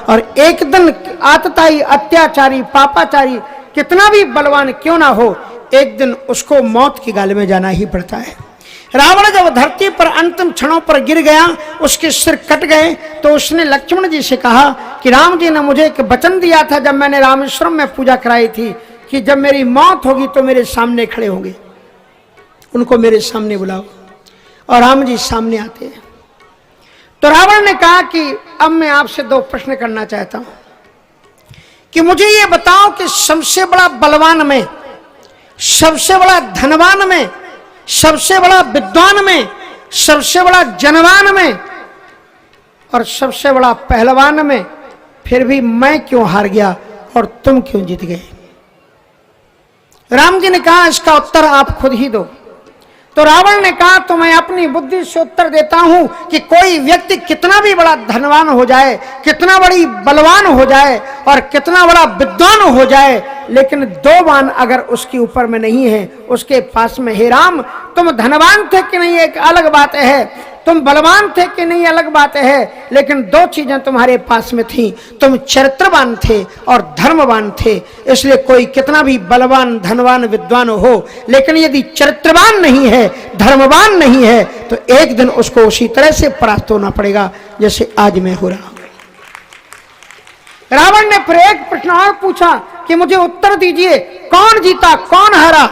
और एक दिन आतताई, अत्याचारी, पापाचारी कितना भी बलवान क्यों ना हो, एक दिन उसको मौत की गाल में जाना ही पड़ता है। रावण जब धरती पर अंतिम क्षणों पर गिर गया, उसके सिर कट गए, तो उसने लक्ष्मण जी से कहा कि राम जी ने मुझे एक वचन दिया था जब मैंने रामेश्वरम में पूजा कराई थी कि जब मेरी मौत होगी तो मेरे सामने खड़े होंगे, उनको मेरे सामने बुलाओ। और राम जी सामने आते हैं। तो रावण ने कहा कि अब मैं आपसे दो प्रश्न करना चाहता हूं कि मुझे ये बताओ कि सबसे बड़ा बलवान में, सबसे बड़ा धनवान में, सबसे बड़ा विद्वान में, सबसे बड़ा जनवान में और सबसे बड़ा पहलवान में फिर भी मैं क्यों हार गया और तुम क्यों जीत गए? राम जी ने कहा इसका उत्तर आप खुद ही दो। तो रावण ने कहा तो मैं अपनी बुद्धि से उत्तर देता हूं कि कोई व्यक्ति कितना भी बड़ा धनवान हो जाए, कितना बड़ी बलवान हो जाए और कितना बड़ा विद्वान हो जाए, लेकिन दो बाण अगर उसके ऊपर में नहीं है, उसके पास में, हे राम तुम धनवान थे कि नहीं एक अलग बात है, तुम बलवान थे कि नहीं अलग बात है, लेकिन दो चीजें तुम्हारे पास में थी, तुम चरित्रवान थे और धर्मवान थे। इसलिए कोई कितना भी बलवान, धनवान, विद्वान हो, लेकिन यदि चरित्रवान नहीं है, धर्मवान नहीं है, तो एक दिन उसको उसी तरह से परास्त होना पड़ेगा जैसे आज मैं हो रहा हूं। रावण ने फिर एक प्रश्न और पूछा कि मुझे उत्तर दीजिए, कौन जीता कौन हारा?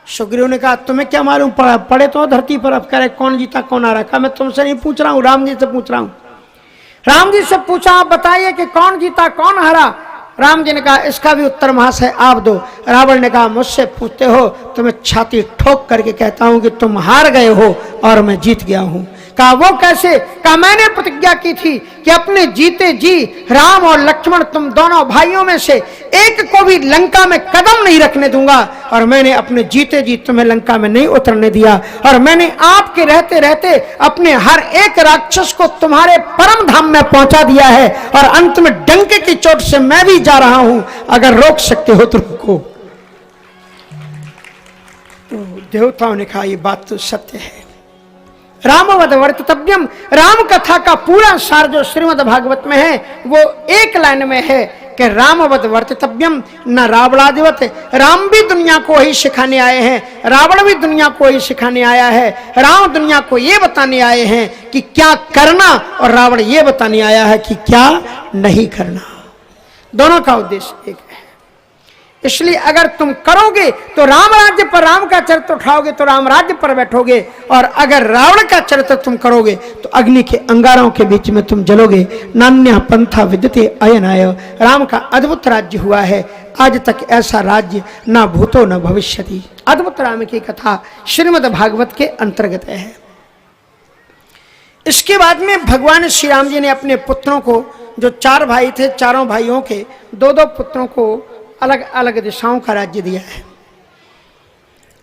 सुग्रीव ने कहा तुम्हें क्या मालूम, पड़े तो धरती पर, अब कह रहे कौन जीता कौन हारा? कहा मैं तुमसे नहीं पूछ रहा हूं, राम जी से पूछ रहा हूं। राम जी से पूछा आप बताइए कि कौन जीता कौन हारा? राम जी ने कहा इसका भी उत्तर महाशय आप दो। रावण ने कहा मुझसे पूछते हो तो मैं छाती ठोक करके कहता हूं कि तुम हार गए हो और मैं जीत गया हूं। कहा वो कैसे? कहा मैंने प्रतिज्ञा की थी कि अपने जीते जी राम और लक्ष्मण तुम दोनों भाइयों में से एक को भी लंका में कदम नहीं रखने दूंगा, और मैंने अपने जीते जी तुम्हें लंका में नहीं उतरने दिया, और मैंने आपके रहते रहते अपने हर एक राक्षस को तुम्हारे परम धाम में पहुंचा दिया है, और अंत में डंके की चोट से मैं भी जा रहा हूं, अगर रोक सकते हो तो रोको। तो देवताओं ने कहा ये बात तो सत्य है। रामवद वर्ततव्यम, राम कथा का पूरा सार जो श्रीमद् भागवत में है वो एक लाइन में है कि रामवद वर्ततव्यम न रावणादिवत। राम भी दुनिया को ही सिखाने आए हैं, रावण भी दुनिया को ही सिखाने आया है। राम दुनिया को ये बताने आए हैं कि क्या करना, और रावण ये बताने आया है कि क्या नहीं करना। दोनों का उद्देश्य एक है। इसलिए अगर तुम करोगे तो राम राज्य पर राम का चरित्र उठाओगे तो राम राज्य पर बैठोगे, और अगर रावण का चरित्र तुम करोगे तो अग्नि के अंगारों के बीच में तुम जलोगे। नान्या पंथा विद्यते अयनाय। राम का अद्भुत राज्य हुआ है, आज तक ऐसा राज्य न भूतो न भविष्यति। अद्भुत राम की कथा श्रीमद् भागवत के अंतर्गत है। इसके बाद में भगवान श्री राम जी ने अपने पुत्रों को, जो चार भाई थे, चारों भाइयों के दो दो पुत्रों को अलग अलग दिशाओं का राज्य दिया है।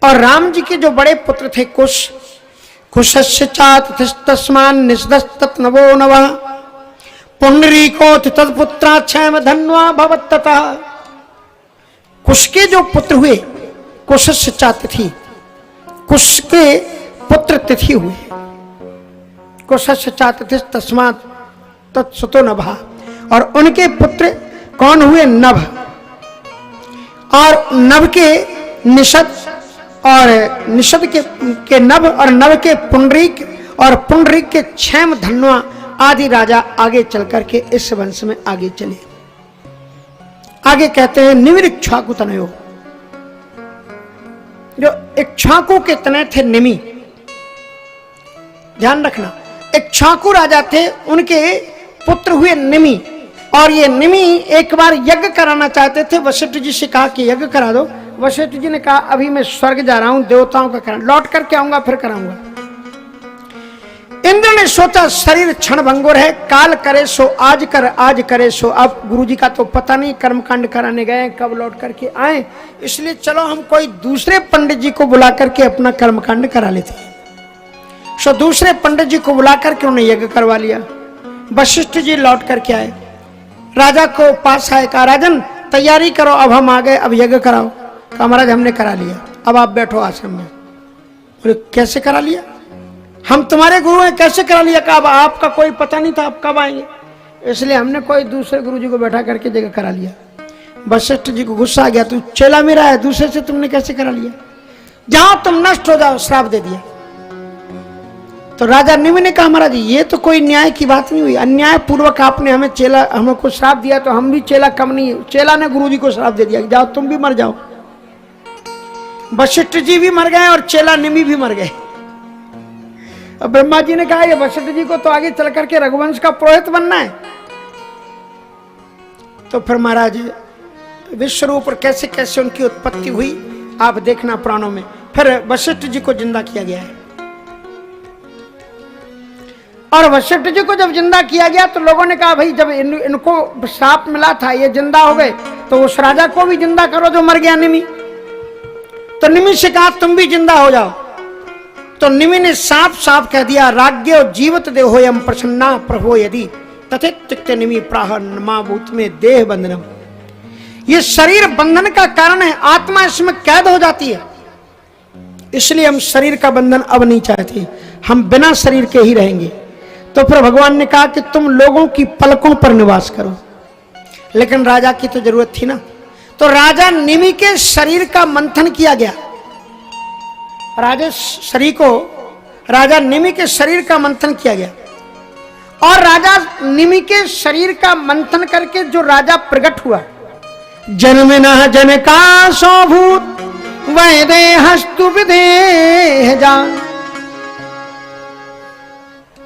और राम जी के जो बड़े पुत्र थे कुश, कुशस्य चात तस्मान निषदस्तत नवो नवः पुंडरीकोऽथ तत्पुत्रा क्षैम धन्वा भवत्ततः। कुश के जो पुत्र हुए, कुशस्य चात तिथि, कुश के पुत्र तिथि हुए, कुशस्य चात तस्मात् तत्सुतो नभः। और उनके पुत्र कौन हुए? नभ। और नभ के निषद, और निषद के नभ, और नभ के पुंडरीक, और पुंडरीक के क्षैम धन्वा आदि राजा आगे चल करके इस वंश में आगे चले। आगे कहते हैं निमिरिक्ष्वाकु तनयो, जो इक्ष्वाकु के तनय थे निमि। ध्यान रखना, इक्ष्वाकु राजा थे, उनके पुत्र हुए निमि। और ये निमि एक बार यज्ञ कराना चाहते थे, वशिष्ठ जी से कहा कि यज्ञ करा दो। वशिष्ठ जी ने कहा अभी मैं स्वर्ग जा रहा हूं, देवताओं का करा, लौट करके आऊंगा फिर कराऊंगा। इंद्र ने सोचा शरीर क्षण भंगुर है, काल करे सो आज कर, आज करे सो अब। गुरु जी का तो पता नहीं कर्मकांड कराने गए कब लौट करके आए, इसलिए चलो हम कोई दूसरे पंडित जी को बुला करके अपना कर्मकांड करा लेते हैं। सो दूसरे पंडित जी को बुला करके उन्हें यज्ञ करवा लिया। वशिष्ठ जी लौट करके आए, राजा को पास आए, कहा राजन तैयारी करो, अब हम आ गए, अब यज्ञ कराओ। कहा महाराज हमने करा लिया, अब आप बैठो आश्रम में। बोले कैसे करा लिया? हम तुम्हारे गुरु हैं, कैसे करा लिया? कहा आपका कोई पता नहीं था, आप कब आएंगे? इसलिए हमने कोई दूसरे गुरुजी को बैठा करके जगह करा लिया। वशिष्ठ जी को गुस्सा आ गया, तू चेला मेरा है, दूसरे से तुमने कैसे करा लिया, जाओ तुम नष्ट हो जाओ, श्राप दे दिया। तो राजा निमि ने कहा महाराज ये तो कोई न्याय की बात नहीं हुई, अन्याय पूर्वक आपने हमें चेला हमको श्राप दिया, तो हम भी चेला कम नहीं, चेला ने गुरुजी को श्राप दे दिया, जाओ तुम भी मर जाओ। वशिष्ठ जी भी मर गए और चेला निमि भी मर गए। अब ब्रह्मा जी ने कहा ये वशिष्ठ जी को तो आगे चल करके रघुवंश का पुरोहित बनना है। तो फिर महाराज विश्वरूप और कैसे कैसे उनकी उत्पत्ति हुई आप देखना पुराणों में। फिर वशिष्ठ जी को जिंदा किया गया है, और वशिष्ठ जी को जब जिंदा किया गया तो लोगों ने कहा भाई जब इनको श्राप मिला था, ये जिंदा हो गए, तो उस राजा को भी जिंदा करो जो मर गया निमि। तो निमि से कहा तुम भी जिंदा हो जाओ। तो निमि ने साफ साफ कह दिया राज्ञो जीवत देहोयम प्रसन्ना प्रभो यदि तथित निमि प्राह नमा भूत में देह बंधनम। ये शरीर बंधन का कारण है, आत्मा इसमें कैद हो जाती है, इसलिए हम शरीर का बंधन अब नहीं चाहते, हम बिना शरीर के ही रहेंगे। तो फिर भगवान ने कहा कि तुम लोगों की पलकों पर निवास करो, लेकिन राजा की तो जरूरत थी ना। तो राजा निमि के शरीर का मंथन किया गया, राजा निमि के शरीर का मंथन किया गया, और राजा निमि के शरीर का मंथन करके जो राजा प्रकट हुआ, जन्मनः जनकाशो भूत वैदेहस्तु विदेह जान,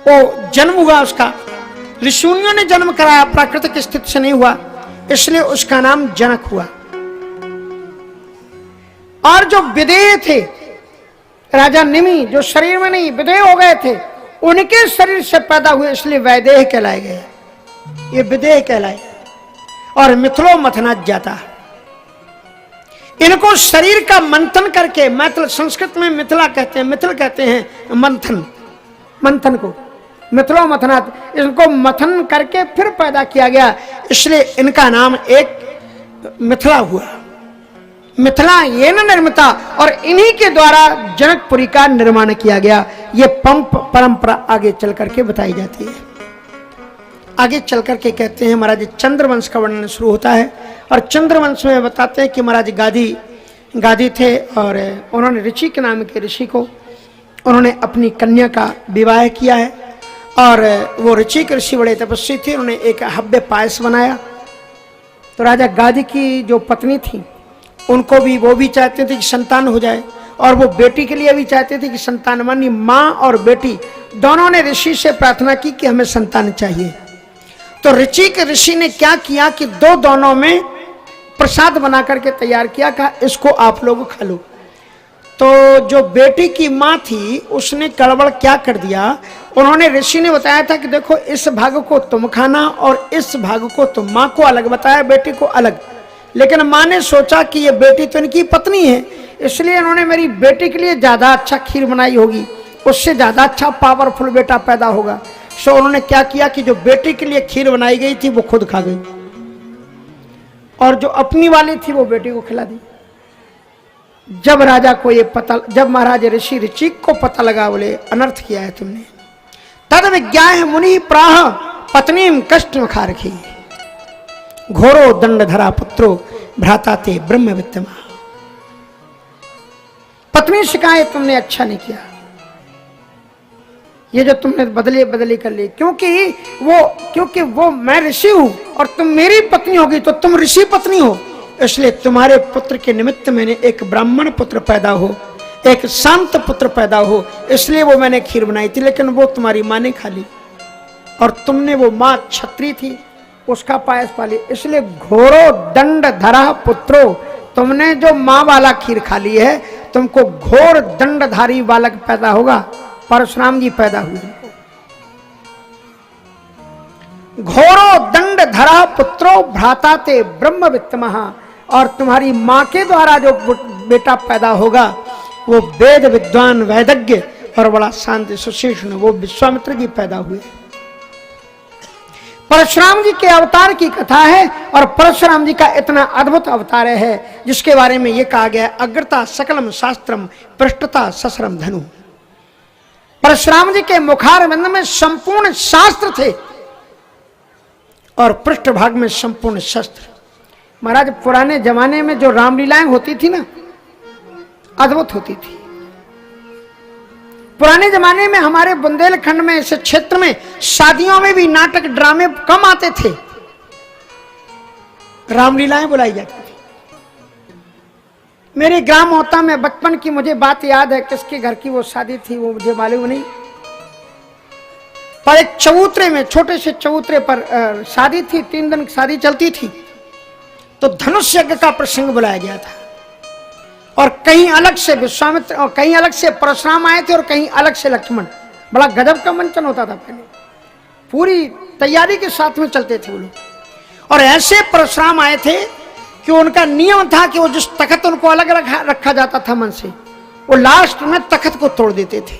वो जन्म हुआ उसका, ऋषियों ने जन्म कराया, प्राकृतिक स्थिति से नहीं हुआ, इसलिए उसका नाम जनक हुआ। और जो विदेह थे राजा निमि, जो शरीर में नहीं विदेह हो गए थे, उनके शरीर से पैदा हुए, इसलिए वैदेह कहलाए गए, ये विदेह कहलाए। और मिथिलो मथनात जाता, इनको शरीर का मंथन करके, मैथिल संस्कृत में मिथिला कहते हैं, मिथिल कहते हैं मंथन, मंथन को मिथिलो मथनात, इनको मथन करके फिर पैदा किया गया, इसलिए इनका नाम एक मिथिला हुआ। मिथिला ये न निर्मिता, और इन्हीं के द्वारा जनकपुरी का निर्माण किया गया। ये परंपरा आगे चल करके बताई जाती है। आगे चल करके कहते हैं महाराज चंद्रवंश का वर्णन शुरू होता है, और चंद्रवंश में बताते हैं कि महाराज गादी थे, और उन्होंने ऋषि के नाम के ऋषि को उन्होंने अपनी कन्या का विवाह किया है, और वो ऋषि के ऋषि बड़े तपस्वी थे, उन्होंने एक हव्य पायस बनाया। तो राजा गादी की जो पत्नी थी उनको भी, वो भी चाहते थे कि संतान हो जाए, और वो बेटी के लिए भी चाहते थे कि संतान, मानी माँ और बेटी दोनों ने ऋषि से प्रार्थना की कि हमें संतान चाहिए। तो ऋषि ने क्या किया कि दोनों में प्रसाद बना करके तैयार किया, कहा इसको आप लोग खा लो। तो जो बेटी की माँ थी उसने गड़बड़ क्या कर दिया, उन्होंने ऋषि ने बताया था कि देखो इस भाग को तुम खाना और इस भाग को तुम, माँ को अलग बताया बेटी को अलग, लेकिन माँ ने सोचा कि ये बेटी तो इनकी पत्नी है, इसलिए इन्होंने मेरी बेटी के लिए ज्यादा अच्छा खीर बनाई होगी, उससे ज्यादा अच्छा पावरफुल बेटा पैदा होगा। सो उन्होंने क्या किया कि जो बेटी के लिए खीर बनाई गई थी वो खुद खा गई, और जो अपनी वाली थी वो बेटी को खिला दी। जब राजा को ये पता, जब महाराज ऋषि को पता लगा, बोले अनर्थ किया है तुमने। तद विज्ञाय मुनि प्राह पत्नी कष्ट में खा रखी, घोरो दंड धरा पुत्रो भ्राता ते ब्रह्म वित्तमा। पत्नी शिकायत तुमने अच्छा नहीं किया, ये जो तुमने बदली कर ली, क्योंकि वो मैं ऋषि हूं और तुम मेरी पत्नी होगी तो तुम ऋषि पत्नी हो, इसलिए तुम्हारे पुत्र के निमित्त मैंने एक ब्राह्मण पुत्र पैदा हो, एक शांत पुत्र पैदा हो, इसलिए वो मैंने खीर बनाई थी, लेकिन वो तुम्हारी माँ ने खा ली, और तुमने, वो माँ क्षत्रिय थी, उसका पायस पाली, इसलिए घोरो दंड धरा पुत्रो, तुमने जो माँ वाला खीर खा ली है, तुमको घोर दंडधारी बालक पैदा होगा। परशुराम जी पैदा हुए। घोरो दंड धरा पुत्रो भ्राता ते ब्रह्म वित्तमहा, और तुम्हारी माँ के द्वारा जो बेटा पैदा होगा वो वेद विद्वान वैदज्ञ और बड़ा शांति सुशीर्ण, वो विश्वामित्र जी पैदा हुए। परशुराम जी के अवतार की कथा है, और परशुराम जी का इतना अद्भुत अवतार है जिसके बारे में यह कहा गया है, अग्रता सकलम शास्त्रम पृष्ठता ससरम धनु। परशुराम जी के मुखारविंद में संपूर्ण शास्त्र थे, और पृष्ठभाग में संपूर्ण शस्त्र। महाराज पुराने जमाने में जो रामलीलाएं होती थी ना, अद्भुत होती थी। पुराने जमाने में हमारे बुंदेलखंड में, इस क्षेत्र में शादियों में भी नाटक ड्रामे कम आते थे, रामलीलाएं बुलाई जाती थी। मेरे ग्राम होता में बचपन की मुझे बात याद है, किसके घर की वो शादी थी वो मुझे मालूम नहीं, पर एक चबूतरे में, छोटे से चबूतरे पर शादी थी, 3 दिन शादी चलती थी। तो धनुष यज्ञ का प्रसंग बुलाया गया था और कहीं अलग से विश्वामित्र और कहीं अलग से परशुराम आए थे और कहीं अलग से लक्ष्मण। बड़ा गजब का मंचन होता था पहले, पूरी तैयारी के साथ में चलते थे वो लोग। और ऐसे परशुराम आए थे कि उनका नियम था कि वो जिस तखत उनको अलग रखा जाता था मन से, वो लास्ट में तखत को तोड़ देते थे।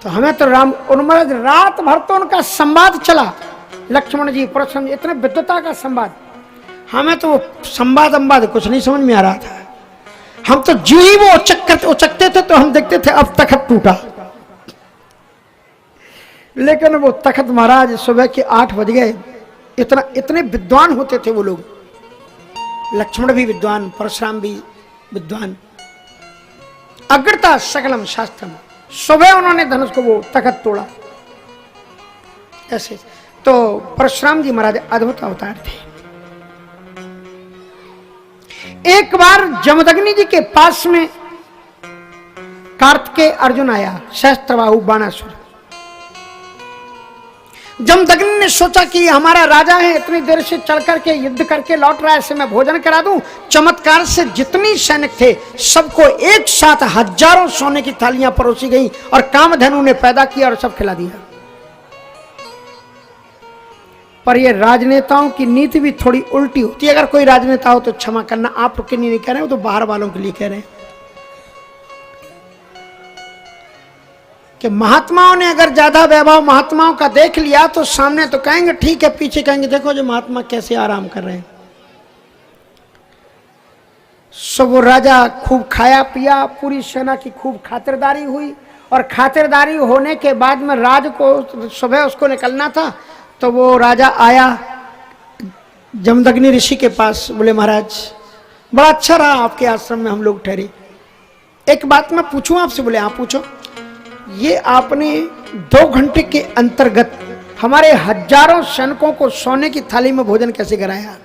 तो हमें तो रात भर तो उनका संवाद चला, लक्ष्मण जी परशुराम जी, इतने विद्वता का संवाद। हमें तो संवाद कुछ नहीं समझ में आ रहा था। हम तो जो ही वो उचकते थे तो हम देखते थे अब तखत टूटा। लेकिन वो तखत महाराज सुबह के 8 बज गए। इतने विद्वान होते थे वो लोग, लक्ष्मण भी विद्वान, परशुराम भी विद्वान, अग्रता सकलम शास्त्रम। सुबह उन्होंने धनुष को वो तखत तोड़ा ऐसे। तो परशुराम जी महाराज अद्भुत अवतार थे। एक बार जमदग्नि जी के पास में कार्तिकेय अर्जुन आया, सहस्त्रबाहु बाणासुर। जमदग्नि ने सोचा कि हमारा राजा है, इतनी देर से चल करके युद्ध करके लौट रहा है, ऐसे मैं भोजन करा दूं। चमत्कार से जितनी सैनिक थे सबको एक साथ हजारों सोने की थालियां परोसी गई और कामधेनु ने पैदा किया और सब खिला दिया। पर ये राजनेताओं की नीति भी थोड़ी उल्टी होती है। अगर कोई राजनेता हो तो क्षमा करना, आप के लिए नहीं कह रहे हो, तो बाहर वालों के लिए कह रहे हैं कि महात्माओं ने अगर ज्यादा वैभव महात्माओं का देख लिया तो सामने तो कहेंगे ठीक है, पीछे कहेंगे देखो जो महात्मा कैसे आराम कर रहे हैं। सो वो राजा खूब खाया पिया, पूरी सेना की खूब खातिरदारी हुई। और खातिरदारी होने के बाद में राज को सुबह उसको निकलना था, तो वो राजा आया जमदग्नि ऋषि के पास। बोले महाराज बड़ा अच्छा रहा आपके आश्रम में हम लोग ठहरे, एक बात मैं पूछूं आपसे। बोले हाँ पूछो। ये आपने 2 घंटे के अंतर्गत हमारे हजारों सैनिकों को सोने की थाली में भोजन कैसे कराया,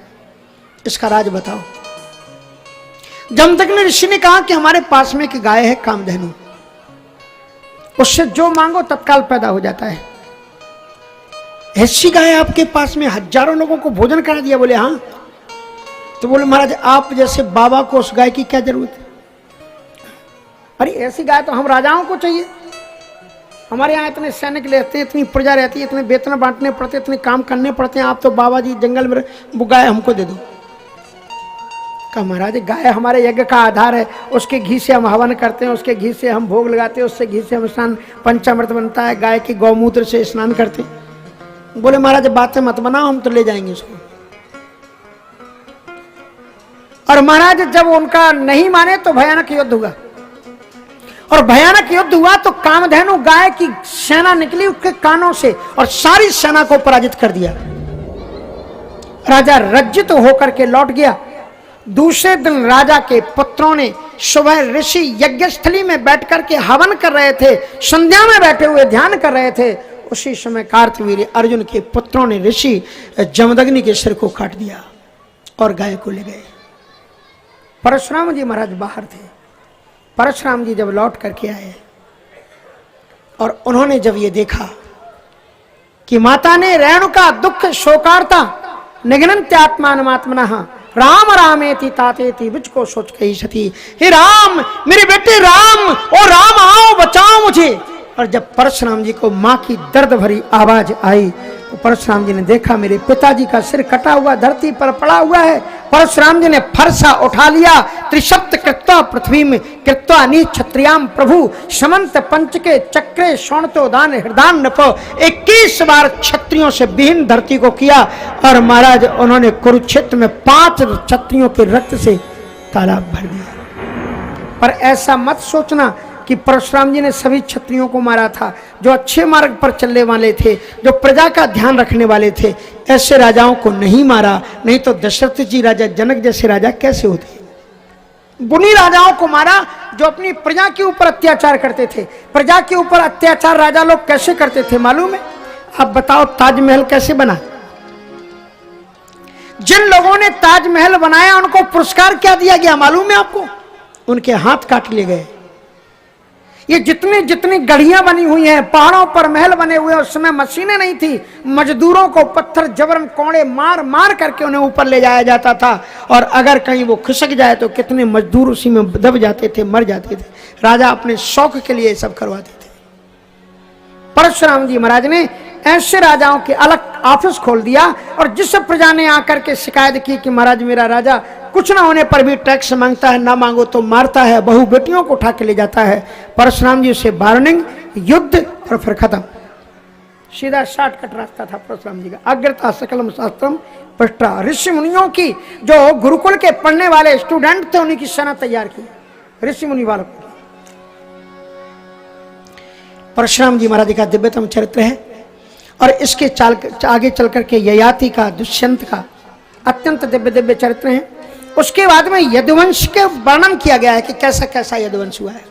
इसका राज बताओ। जमदग्नि ऋषि ने कहा कि हमारे पास में एक गाय है कामधेनु, उससे जो मांगो तत्काल पैदा हो जाता है। ऐसी गाय आपके पास में हजारों लोगों को भोजन करा दिया। बोले हाँ। तो बोले महाराज आप जैसे बाबा को उस गाय की क्या जरूरत है? अरे ऐसी गाय तो हम राजाओं को चाहिए, हमारे यहाँ इतने सैनिक रहते हैं, इतनी प्रजा रहती है, इतने वेतन बांटने पड़ते, इतने काम करने पड़ते हैं, आप तो बाबा जी जंगल में, वो गाय हमको दे दो। कहा महाराज गाय हमारे यज्ञ का आधार है, उसके घी से हम हवन करते हैं, उसके घी से हम भोग लगाते हैं, उससे घी से हम स्नान, पंचामृत बनता है, गाय के गौमूत्र से स्नान करते हैं। बोले महाराज बातें मत बनाओ, हम तो ले जाएंगे उसको। और महाराज जब उनका नहीं माने तो भयानक युद्ध हुआ। और भयानक युद्ध हुआ तो कामधेनु गाय की सेना निकली उसके कानों से और सारी सेना को पराजित कर दिया। राजा लज्जित होकर के लौट गया। दूसरे दिन राजा के पुत्रों ने सुबह ऋषि यज्ञस्थली में बैठ करके हवन कर रहे थे, संध्या में बैठे हुए ध्यान कर रहे थे। उसी समय कार्तवीर्य अर्जुन के पुत्रों ने ऋषि जमदग्नि के सिर को काट दिया और गाय को ले गए। परशुराम जी महाराज बाहर थे। परशुराम जी जब लौट करके आए और उन्होंने जब ये देखा कि माता ने रेणुका दुख शोकार्ता निघ्नन्त्यात्मानमात्मनः राम रामेति तातेति बिच को सोच कही सती। हे राम, मेरे बेटे राम, ओ राम आओ बचाओ मुझे। और जब परशुराम जी को माँ की दर्द भरी आवाज आई तो परशुराम जी ने देखा मेरे पिताजी का सिर कटा हुआ धरती पर पड़ा हुआ है। परशुराम जी ने फरसा उठा लिया, त्रिशब्द कृत्वा पृथ्वी में कृत्वा नी क्षत्रियाम प्रभु समंत पंच के चक्रे शोणतो दान हृदान नपो, 21 बार क्षत्रियों से विहीन धरती को किया। और महाराज उन्होंने कुरुक्षेत्र में 5 क्षत्रियों के रक्त से तालाब भर दिया। पर ऐसा मत सोचना कि परशुराम जी ने सभी क्षत्रियों को मारा था, जो अच्छे मार्ग पर चलने वाले थे, जो प्रजा का ध्यान रखने वाले थे, ऐसे राजाओं को नहीं मारा, नहीं तो दशरथ जी राजा जनक जैसे राजा कैसे होते। बुनी राजाओं को मारा जो अपनी प्रजा के ऊपर अत्याचार करते थे। प्रजा के ऊपर अत्याचार राजा लोग कैसे करते थे मालूम है? आप बताओ ताजमहल कैसे बना? जिन लोगों ने ताजमहल बनाया उनको पुरस्कार क्या दिया गया मालूम है आपको? उनके हाथ काट लिए गए। ये जितनी जितनी गढ़ियां बनी हुई हैं, पहाड़ों पर महल बने हुए, उस समय मशीनें नहीं थी, मजदूरों को पत्थर जबरन कोड़े मार मार करके उन्हें ऊपर ले जाया जाता था, और अगर कहीं वो खिसक जाए तो कितने मजदूर उसी में दब जाते थे, मर जाते थे। राजा अपने शौक के लिए सब करवाते थे। परशुराम जी महाराज ने ऐसे राजाओं के अलग ऑफिस खोल दिया, और जिस प्रजा ने आकर के शिकायत की कि महाराज मेरा राजा कुछ ना होने पर भी टैक्स मांगता है, ना मांगो तो मारता है, बहु बेटियों को उठा के ले जाता है, परशुराम जी से वार्निंग, युद्ध, और फिर खत्म। सीधा शॉर्टकट रास्ता था परशुराम जी का। अग्रता सकलम शास्त्रम पृष्ठा। ऋषि मुनियों की जो गुरुकुल के पढ़ने वाले स्टूडेंट थे, उन्हीं की सेना तैयार की ऋषि मुनि वालों को। परशुराम जी महाराज का दिव्यतम चरित्र है, और इसके आगे चल करके ययाति का, दुष्यंत का अत्यंत दिव्य दिव्य चरित्र हैं। उसके बाद में यदुवंश के वर्णन किया गया है कि कैसा कैसा यदुवंश हुआ है।